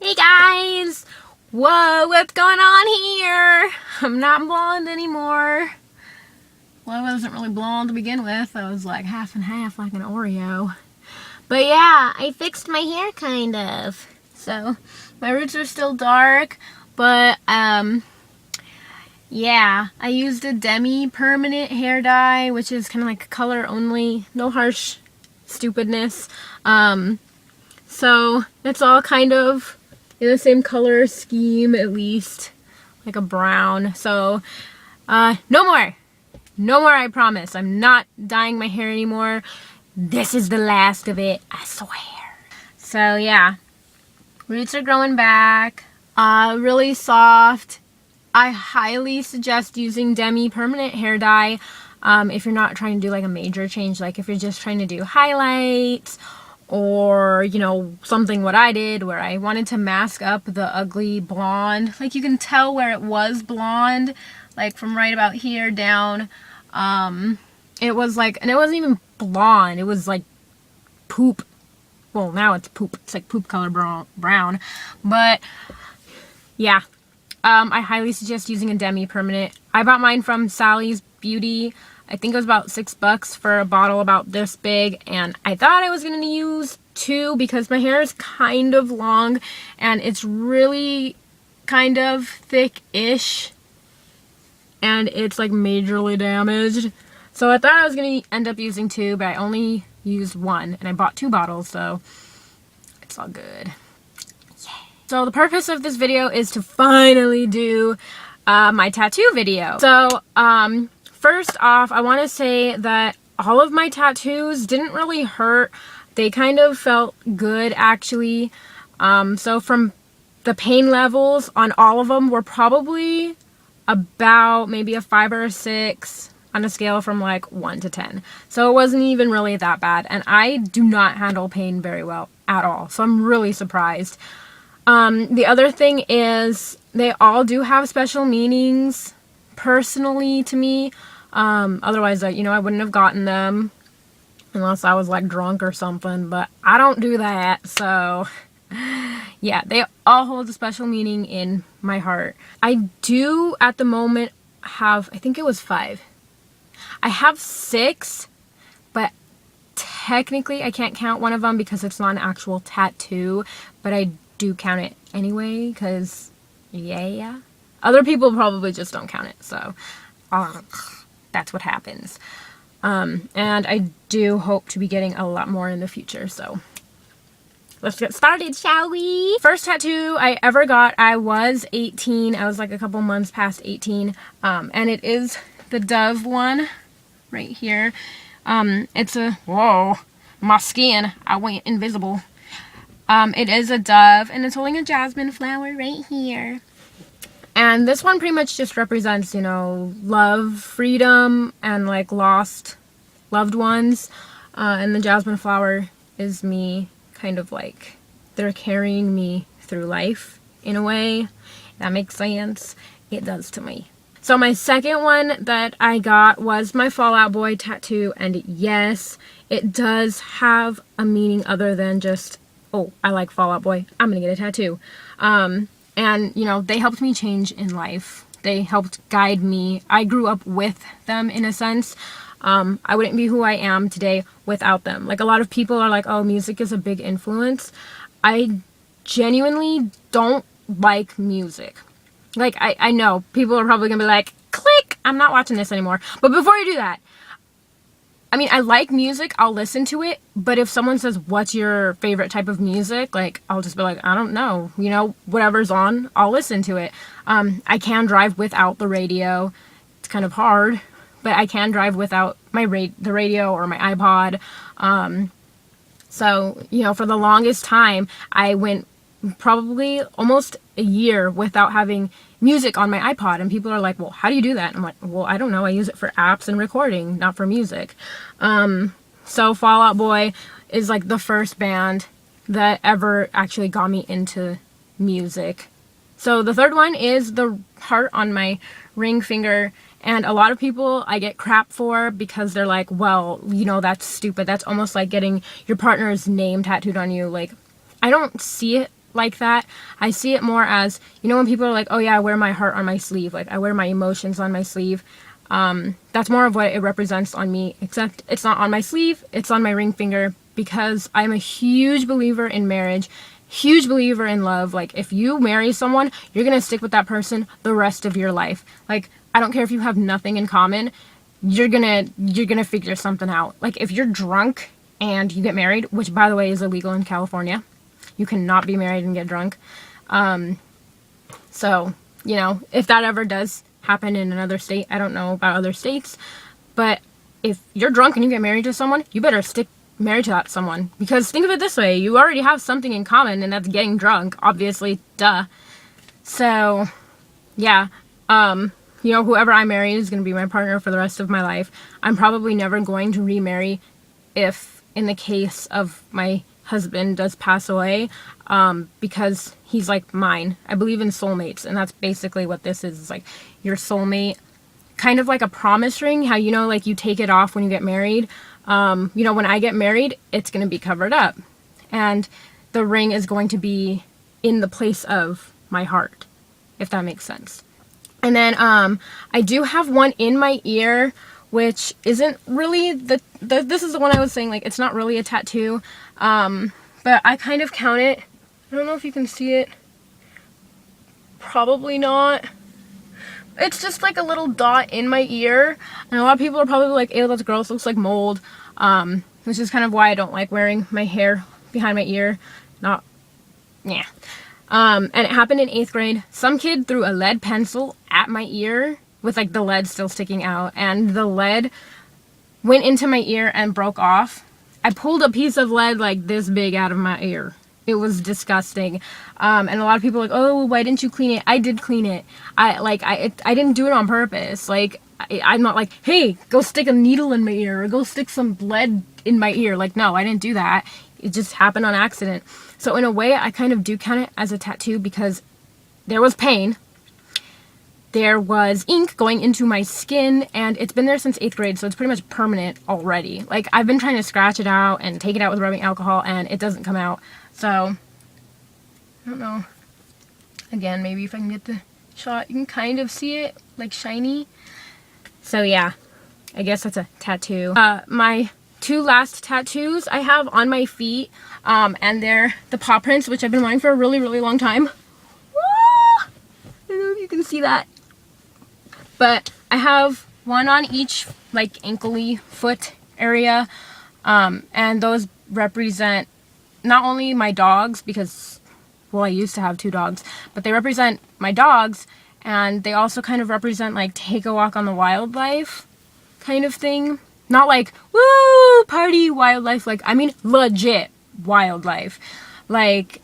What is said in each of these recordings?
Hey guys! Whoa, what's going on here? I'm not blonde anymore. Well, I wasn't really blonde to begin with. I was like half and half, like an Oreo. But yeah, I fixed my hair kind of. So, my roots are still dark, but yeah, I used a demi-permanent hair dye, which is kind of like color only, no harsh stupidness. So, it's all kind of in the same color scheme, at least, like a brown. So, no more, I promise. I'm not dyeing my hair anymore. This is the last of it, I swear. So yeah, roots are growing back, really soft. I highly suggest using Demi permanent hair dye if you're not trying to do like a major change, like if you're just trying to do highlights, or, you know, something what I did where I wanted to mask up the ugly blonde. Like, you can tell where it was blonde, like from right about here down. It was like, and it wasn't even blonde, it was like poop. Well, now it's poop. It's like poop color brown. But yeah, I highly suggest using a Demi permanent. I bought mine from Sally's Beauty. I think it was about $6 for a bottle about this big, and I thought I was going to use 2 because my hair is kind of long and it's really kind of thick-ish and it's like majorly damaged. So I thought I was going to end up using 2, but I only used 1, and I bought 2 bottles, so it's all good. Yeah. So the purpose of this video is to finally do my tattoo video. So, first off, I want to say that all of my tattoos didn't really hurt. They kind of felt good, actually. So from the pain levels on all of them were probably about maybe a 5 or a 6 on a scale from like 1 to 10. So it wasn't even really that bad. And I do not handle pain very well at all. So I'm really surprised. The other thing is they all do have special meanings personally to me. Otherwise, you know, I wouldn't have gotten them unless I was like drunk or something, but I don't do that. So yeah, they all hold a special meaning in my heart. I do at the moment have, I think it was 5. I have 6, but technically I can't count one of them because it's not an actual tattoo, but I do count it anyway because yeah, other people probably just don't count it. So that's what happens. And I do hope to be getting a lot more in the future, so let's get started, shall we? First tattoo I ever got, I was 18. I was like a couple months past 18. And it is the Dove one right here. It's a, whoa, my skin, I went invisible. It is a dove, and it's holding a jasmine flower right here. And this one pretty much just represents, you know, love, freedom, and like lost loved ones. And the jasmine flower is me, kind of like they're carrying me through life in a way. That makes sense. It does to me. So my second one that I got was my Fall Out Boy tattoo. And yes, it does have a meaning other than just, oh, I like Fall Out Boy, I'm gonna get a tattoo. And, you know, they helped me change in life. They helped guide me. I grew up with them in a sense. I wouldn't be who I am today without them. Like, a lot of people are like, oh, music is a big influence. I genuinely don't like music. Like, I know people are probably gonna be like, click, I'm not watching this anymore. But before you do that, I mean, I like music, I'll listen to it, but if someone says, what's your favorite type of music? Like, I'll just be like, I don't know. You know, whatever's on, I'll listen to it. I can drive without the radio. It's kind of hard, but I can drive without the radio or my iPod. So, you know, for the longest time, I went probably almost a year without having music on my iPod, and people are like, well, how do you do that? And I'm like, well, I don't know, I use it for apps and recording, not for music. So Fall Out Boy is like the first band that ever actually got me into music. So the third one is the heart on my ring finger, and a lot of people I get crap for because they're like, well, you know, that's stupid. That's almost like getting your partner's name tattooed on you. Like, I don't see it like that. I see it more as, you know, when people are like, oh yeah, I wear my heart on my sleeve, like I wear my emotions on my sleeve. That's more of what it represents on me, except it's not on my sleeve, it's on my ring finger, because I'm a huge believer in marriage, huge believer in love. Like, if you marry someone, you're gonna stick with that person the rest of your life. Like, I don't care if you have nothing in common, you're gonna figure something out. Like, if you're drunk and you get married, which by the way is illegal in California, you cannot be married and get drunk. So, you know, if that ever does happen in another state, I don't know about other states, but if you're drunk and you get married to someone, you better stick married to that someone. Because think of it this way, you already have something in common, and that's getting drunk, obviously, duh. So, yeah, you know, whoever I marry is going to be my partner for the rest of my life. I'm probably never going to remarry if, in the case of my husband does pass away, because he's like mine. I believe in soulmates, and that's basically what this is. It's like your soulmate, kind of like a promise ring, how, you know, like you take it off when you get married. You know, when I get married, it's going to be covered up, and the ring is going to be in the place of my heart, if that makes sense. And then I do have one in my ear, which isn't really this is the one I was saying, like, it's not really a tattoo, but I kind of count it. I don't know if you can see it. Probably not. It's just like a little dot in my ear, and a lot of people are probably like, ew, that's gross, looks like mold, which is kind of why I don't like wearing my hair behind my ear. Not, yeah. And it happened in 8th grade. Some kid threw a lead pencil at my ear with like the lead still sticking out, and the lead went into my ear and broke off. I pulled a piece of lead like this big out of my ear. It was disgusting. And a lot of people are like, oh, why didn't you clean it? I did clean it. I didn't do it on purpose. Like, I'm not like, hey, go stick a needle in my ear or go stick some lead in my ear. Like, no, I didn't do that. It just happened on accident. So in a way, I kind of do count it as a tattoo because there was pain. There was ink going into my skin, and it's been there since 8th grade, so it's pretty much permanent already. Like, I've been trying to scratch it out and take it out with rubbing alcohol, and it doesn't come out. So, I don't know. Again, maybe if I can get the shot, you can kind of see it, like, shiny. So, yeah. I guess that's a tattoo. My 2 last tattoos I have on my feet, and they're the paw prints, which I've been wanting for a really, really long time. I don't know if you can see that. But I have one on each, like, ankle-y foot area, and those represent not only my dogs, because, well, I used to have 2 dogs, but they represent my dogs, and they also kind of represent, like, take a walk on the wildlife kind of thing. Not like, woo, party wildlife, like, I mean legit wildlife. Like,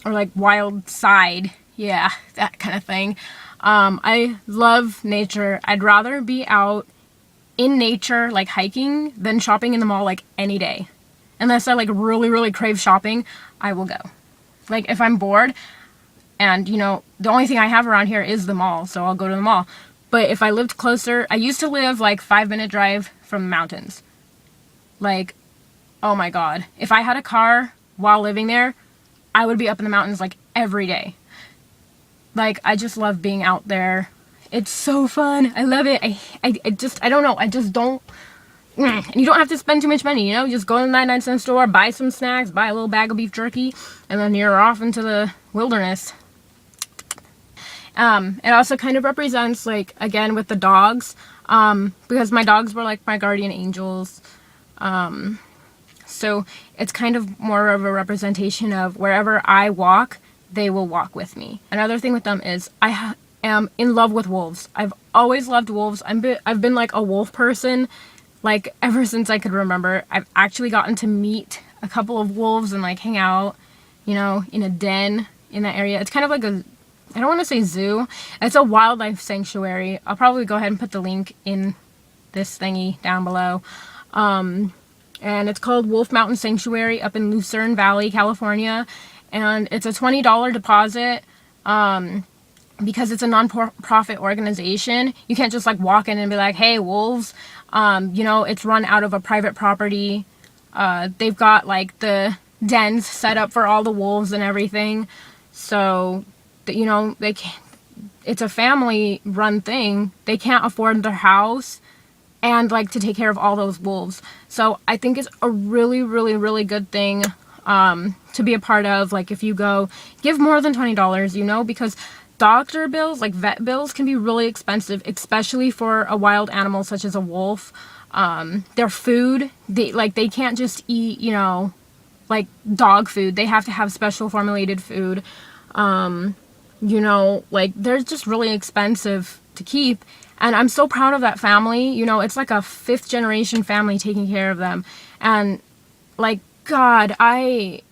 or like wild side, yeah, that kind of thing. I love nature. I'd rather be out in nature, like hiking, than shopping in the mall, like, any day. Unless I, like, really, really crave shopping, I will go. Like, if I'm bored, and, you know, the only thing I have around here is the mall, so I'll go to the mall. But if I lived closer, I used to live, like, 5-minute drive from mountains. Like, oh my god. If I had a car while living there, I would be up in the mountains, like, every day. Like, I just love being out there. It's so fun. I love it. I don't know. I just don't. And you don't have to spend too much money, you know? Just go to the 99-cent store, buy some snacks, buy a little bag of beef jerky, and then you're off into the wilderness. It also kind of represents, like, again, with the dogs, because my dogs were, like, my guardian angels. So it's kind of more of a representation of wherever I walk, they will walk with me. Another thing with them is I am in love with wolves. I've always loved wolves. I've been like a wolf person, like, ever since I could remember. I've actually gotten to meet a couple of wolves and, like, hang out, you know, in a den in that area. It's kind of like a, I don't want to say zoo. It's a wildlife sanctuary. I'll probably go ahead and put the link in this thingy down below. And it's called Wolf Mountain Sanctuary up in Lucerne Valley, California. And it's a $20 deposit, because it's a non-profit organization. You can't just, like, walk in and be like, hey, wolves. You know, it's run out of a private property. They've got, like, the dens set up for all the wolves and everything. So, you know, they can't, it's a family run thing. They can't afford their house and like to take care of all those wolves. So I think it's a really, really, really good thing to be a part of. Like if you go, give more than $20, you know, because doctor bills, like vet bills, can be really expensive, especially for a wild animal such as a wolf. Their food, they can't just eat, you know, like dog food. They have to have special formulated food. You know, like they're just really expensive to keep. And I'm so proud of that family. You know, it's like a 5th generation family taking care of them. And like, God, my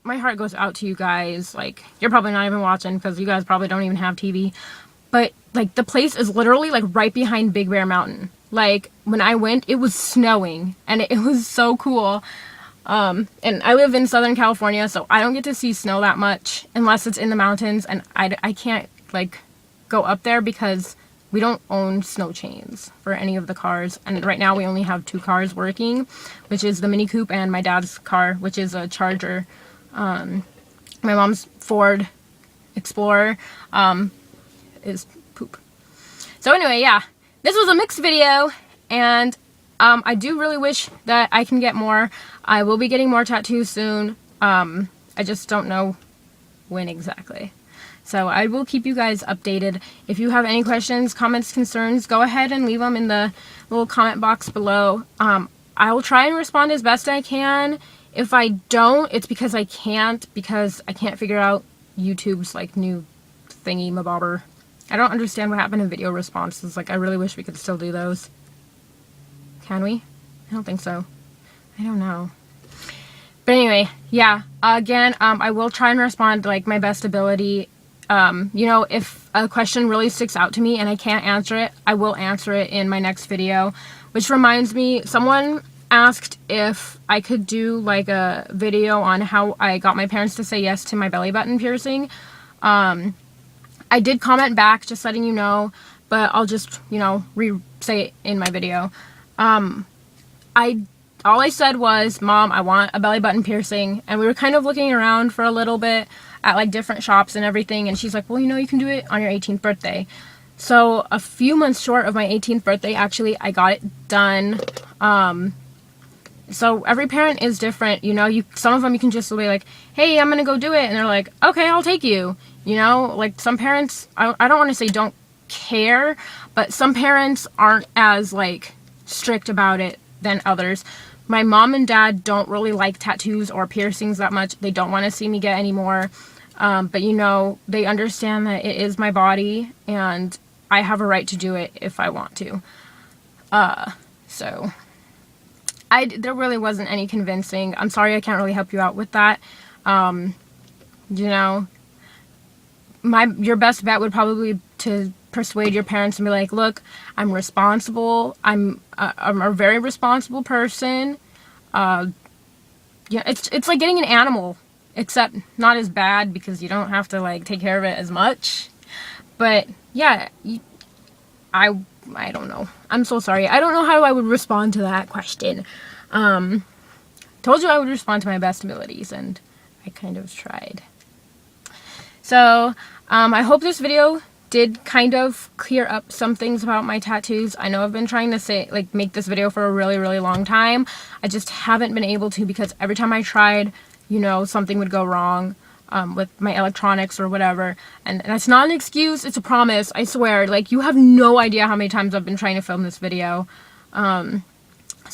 heart goes out to you guys. Like, you're probably not even watching because you guys probably don't even have TV. But like, the place is literally like right behind Big Bear Mountain. Like, when I went, it was snowing and it was so cool. And I live in Southern California, so I don't get to see snow that much unless it's in the mountains, and I can't like go up there because we don't own snow chains for any of the cars. And right now we only have 2 cars working, which is the Mini Coupe and my dad's car, which is a Charger. My mom's Ford Explorer is poop. So anyway, yeah, this was a mixed video, and I do really wish that I can get more. I will be getting more tattoos soon. I just don't know when exactly. So I will keep you guys updated. If you have any questions, comments, concerns, go ahead and leave them in the little comment box below. I will try and respond as best I can. If I don't, it's because I can't figure out YouTube's like new thingy mabobber. I don't understand what happened in video responses. Like, I really wish we could still do those. Can we? I don't think so. I don't know. But anyway, yeah. Again, I will try and respond like my best ability. You know, if a question really sticks out to me and I can't answer it, I will answer it in my next video. Which reminds me, someone asked if I could do like a video on how I got my parents to say yes to my belly button piercing. I did comment back, just letting you know, but I'll just, you know, say it in my video. All I said was, Mom, I want a belly button piercing, and we were kind of looking around for a little bit at like different shops and everything, and she's like, well, you know, you can do it on your 18th birthday. So a few months short of my 18th birthday, actually, I got it done. So every parent is different, you know. Some of them you can just be like, hey, I'm gonna go do it, and they're like, okay, I'll take you. You know, like some parents, I don't want to say don't care, but some parents aren't as like strict about it than others. My mom and dad don't really like tattoos or piercings that much. They don't want to see me get any more. But you know, they understand that it is my body and I have a right to do it if I want to. So there really wasn't any convincing. I'm sorry I can't really help you out with that. You know, your best bet would probably be to persuade your parents and be like, look, I'm responsible. I'm a very responsible person. Yeah, it's like getting an animal, except not as bad because you don't have to like take care of it as much. But yeah, I don't know. I'm so sorry. I don't know how I would respond to that question. Told you I would respond to my best abilities, and I kind of tried. So, I hope this video did kind of clear up some things about my tattoos. I know I've been trying to make this video for a really, really long time. I just haven't been able to because every time I tried, you know, something would go wrong with my electronics or whatever. And that's not an excuse, it's a promise, I swear. Like, you have no idea how many times I've been trying to film this video. So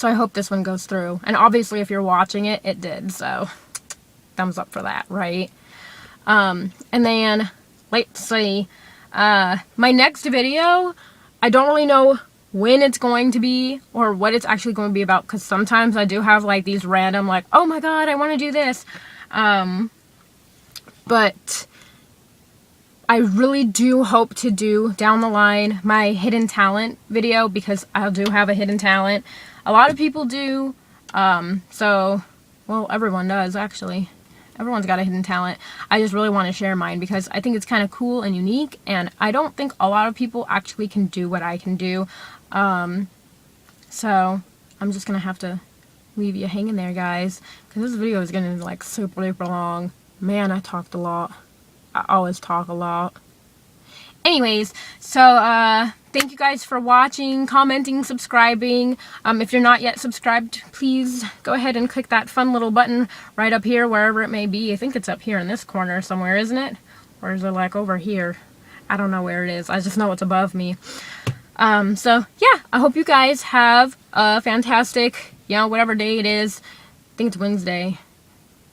I hope this one goes through. And obviously if you're watching it, it did, so thumbs up for that, right? And then, let's see, my next video, I don't really know when it's going to be or what it's actually going to be about, because sometimes I do have like these random like, oh my god, I want to do this. But I really do hope to do down the line my hidden talent video, because I do have a hidden talent. A lot of people do, so, well, everyone does actually. Everyone's got a hidden talent. I just really want to share mine because I think it's kind of cool and unique, and I don't think a lot of people actually can do what I can do. So I'm just gonna have to leave you hanging there, guys, because this video is getting like super duper long. Man, I talked a lot. I always talk a lot. Anyways, so thank you guys for watching, commenting, subscribing. If you're not yet subscribed, please go ahead and click that fun little button right up here, wherever it may be. I think it's up here in this corner somewhere, isn't it? Or is it like over here? I don't know where it is. I just know it's above me. So yeah, I hope you guys have a fantastic, you know, whatever day it is. I think it's Wednesday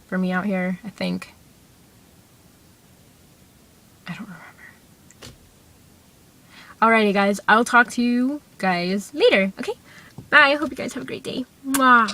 for me out here, I think. I don't remember. Alrighty, guys. I'll talk to you guys later. Okay? Bye. I hope you guys have a great day. Mwah.